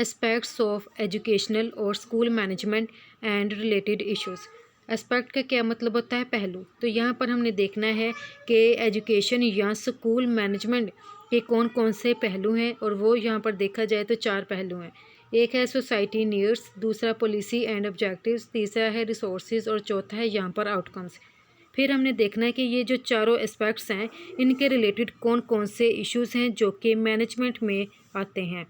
Aspects of educational اور school management and related issues. Aspect کا کیا مطلب ہوتا ہے؟ پہلو۔ تو یہاں پر ہم نے دیکھنا ہے کہ ایجوکیشن یا اسکول مینجمنٹ کے کون کون سے پہلو ہیں، اور وہ یہاں پر دیکھا جائے تو 4 پہلو ہیں۔ ایک ہے سوسائٹی نیڈس، دوسرا پالیسی اینڈ آبجیکٹیوز، تیسرا ہے ریسورسز، اور چوتھا ہے یہاں پر آؤٹ کمس۔ پھر ہم نے دیکھنا ہے کہ یہ جو چاروں اسپیکٹس ہیں ان کے ریلیٹڈ کون کون سے ایشوز ہیں جو کہ مینجمنٹ میں آتے ہیں۔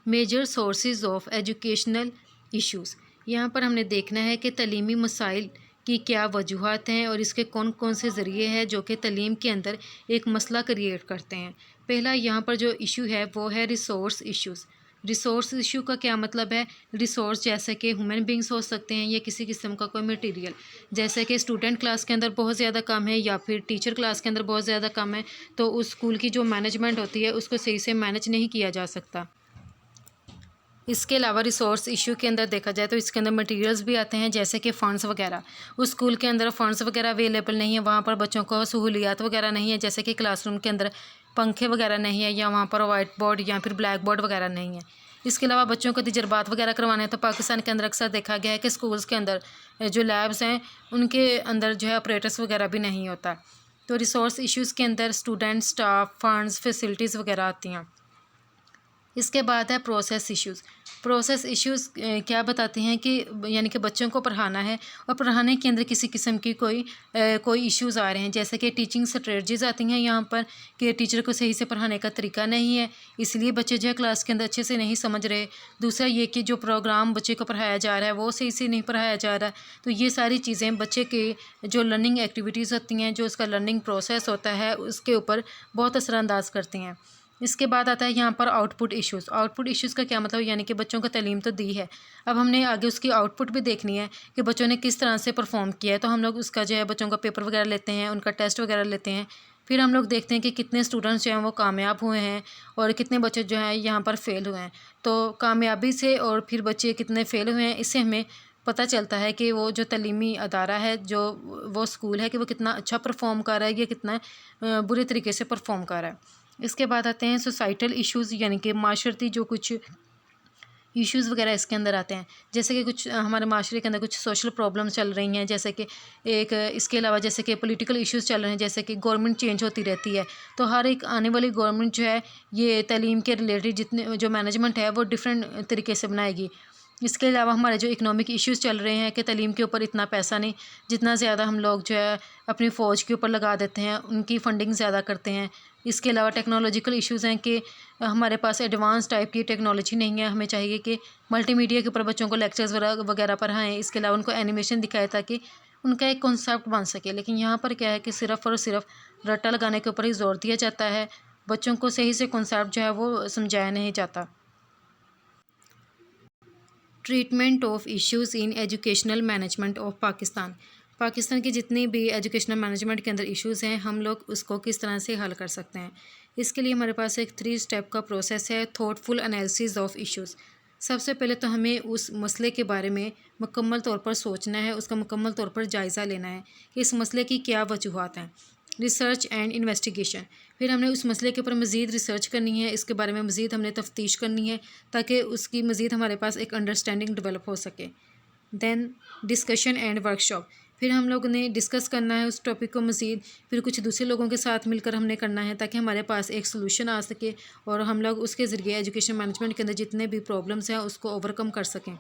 Major sources of educational issues. یہاں پر ہم نے دیکھنا ہے کہ تعلیمی مسائل کی کیا وجوہات ہیں اور اس کے کون کون سے ذریعے ہیں جو کہ تعلیم کے اندر ایک مسئلہ کریٹ کرتے ہیں۔ پہلا یہاں پر جو ایشو ہے وہ ہے ریسورس ایشوز۔ ریسورس ایشو کا کیا مطلب ہے؟ ریسورس جیسے کہ ہیومن بینگس ہو سکتے ہیں یا کسی قسم کا کوئی مٹیریل، جیسے کہ اسٹوڈنٹ کلاس کے اندر بہت زیادہ کم ہے یا پھر ٹیچر کلاس کے اندر بہت زیادہ کم ہے، تو اس اسکول کی جو مینجمنٹ ہوتی ہے اس کو صحیح سے مینج نہیں کیا جا سکتا۔ اس کے علاوہ ریسورس ایشو کے اندر دیکھا جائے تو اس کے اندر مٹیریلز بھی آتے ہیں، جیسے کہ فنڈز وغیرہ۔ اس اسکول کے اندر فنڈز وغیرہ اویلیبل نہیں ہیں، وہاں پر بچوں کو سہولیات وغیرہ نہیں ہے، جیسے کہ کلاس روم کے اندر پنکھے وغیرہ نہیں ہیں، یا وہاں پر وائٹ بورڈ یا پھر بلیک بورڈ وغیرہ نہیں ہے۔ اس کے علاوہ بچوں کو تجربات وغیرہ کروانے ہیں تو پاکستان کے اندر اکثر دیکھا گیا ہے کہ اسکولز کے اندر جو لیبز ہیں ان کے اندر جو ہے آپریٹرس وغیرہ بھی نہیں ہوتا۔ تو ریسورس ایشوز کے اندر اسٹوڈنٹ، اسٹاف، فنڈز، فیسلٹیز وغیرہ آتی ہیں۔ اس کے بعد ہے پروسیس ایشوز۔ پروسیس ایشوز کیا بتاتے ہیں کہ یعنی کہ بچوں کو پڑھانا ہے اور پڑھانے کے اندر کسی قسم کی کوئی ایشوز آ رہے ہیں، جیسے کہ ٹیچنگ سٹریٹجیز آتی ہیں یہاں پر کہ ٹیچر کو صحیح سے پڑھانے کا طریقہ نہیں ہے، اس لیے بچے جو ہے کلاس کے اندر اچھے سے نہیں سمجھ رہے۔ دوسرا یہ کہ جو پروگرام بچے کو پڑھایا جا رہا ہے وہ صحیح سے نہیں پڑھایا جا رہا ہے۔ تو یہ ساری چیزیں بچے کے جو لرننگ ایکٹیویٹیز ہوتی ہیں، جو اس کا لرننگ پروسیس ہوتا ہے، اس کے اوپر بہت اثر انداز کرتی ہیں۔ اس کے بعد آتا ہے یہاں پر output issues. Output issues کا کیا مطلب؟ یعنی کہ بچوں کو تعلیم تو دی ہے، اب ہم نے آگے اس کی آؤٹ پٹ بھی دیکھنی ہے کہ بچوں نے کس طرح سے پرفارم کیا ہے۔ تو ہم لوگ اس کا جو ہے بچوں کا پیپر وغیرہ لیتے ہیں، ان کا ٹیسٹ وغیرہ لیتے ہیں، پھر ہم لوگ دیکھتے ہیں کہ کتنے اسٹوڈنٹس جو ہیں وہ کامیاب ہوئے ہیں اور کتنے بچے جو ہیں یہاں پر فیل ہوئے ہیں۔ تو کامیابی سے اور پھر بچے کتنے فیل ہوئے ہیں، اس سے ہمیں پتہ چلتا ہے کہ وہ جو تعلیمی ادارہ ہے، جو وہ اسکول ہے، کہ وہ کتنا اچھا پرفارم کر رہا ہے یا کتنا برے طریقے سے پرفارم کر رہا ہے۔ اس کے بعد آتے ہیں سوسائٹل ایشوز، یعنی کہ معاشرتی جو کچھ ایشوز وغیرہ اس کے اندر آتے ہیں، جیسے کہ کچھ ہمارے معاشرے کے اندر کچھ سوشل پرابلمس چل رہی ہیں، جیسے کہ اس کے علاوہ جیسے کہ پولیٹیکل ایشوز چل رہے ہیں، جیسے کہ گورنمنٹ چینج ہوتی رہتی ہے، تو ہر ایک آنے والی گورنمنٹ جو ہے یہ تعلیم کے ریلیٹڈ جتنے جو مینجمنٹ ہے وہ ڈفرینٹ طریقے سے بنائے گی۔ اس کے علاوہ ہمارے جو اکنامک ایشوز چل رہے ہیں کہ تعلیم کے اوپر اتنا پیسہ نہیں، جتنا زیادہ ہم لوگ جو ہے اپنی فوج کے اوپر لگا دیتے ہیں، ان کی فنڈنگ زیادہ کرتے ہیں۔ اس کے علاوہ ٹیکنالوجیکل ایشوز ہیں کہ ہمارے پاس ایڈوانس ٹائپ کی ٹیکنالوجی نہیں ہے، ہمیں چاہیے کہ ملٹی میڈیا کے اوپر بچوں کو لیکچرز وغیرہ پڑھائیں، اس کے علاوہ ان کو اینیمیشن دکھائے تاکہ ان کا ایک کنسیپٹ بن سکے۔ لیکن یہاں پر کیا ہے کہ صرف اور صرف رٹا لگانے کے اوپر ہی زور دیا جاتا ہے، بچوں کو صحیح سے کنسیپٹ جو ہے وہ سمجھایا نہیں جاتا۔ Treatment of issues in educational management of Pakistan. Pakistan کی جتنی بھی ایجوکیشنل مینجمنٹ کے اندر ایشوز ہیں، ہم لوگ اس کو کس طرح سے حل کر سکتے ہیں۔ اس کے لیے ہمارے پاس ایک 3 اسٹیپ کا پروسیس ہے، thoughtful analysis of issues. سب سے پہلے تو ہمیں اس مسئلے کے بارے میں مکمل طور پر سوچنا ہے، اس کا مکمل طور پر جائزہ لینا ہے کہ اس مسئلے کی کیا وجوہات ہیں۔ ریسرچ اینڈ انویسٹیگیشن، پھر ہم نے اس مسئلے کے اوپر مزید ریسرچ کرنی ہے، اس کے بارے میں مزید ہم نے تفتیش کرنی ہے تاکہ اس کی مزید ہمارے پاس ایک انڈرسٹینڈنگ ڈیولپ ہو سکے۔ دین ڈسکشن اینڈ ورکشاپ، پھر ہم لوگوں نے ڈسکس کرنا ہے اس ٹاپک کو مزید، پھر کچھ دوسرے لوگوں کے ساتھ مل کر ہم نے کرنا ہے تاکہ ہمارے پاس ایک سلوشن آ سکے اور ہم لوگ اس کے ذریعے ایجوکیشن مینجمنٹ کے اندر جتنے بھی پرابلمس ہیں اس کو اوورکم کر سکیں۔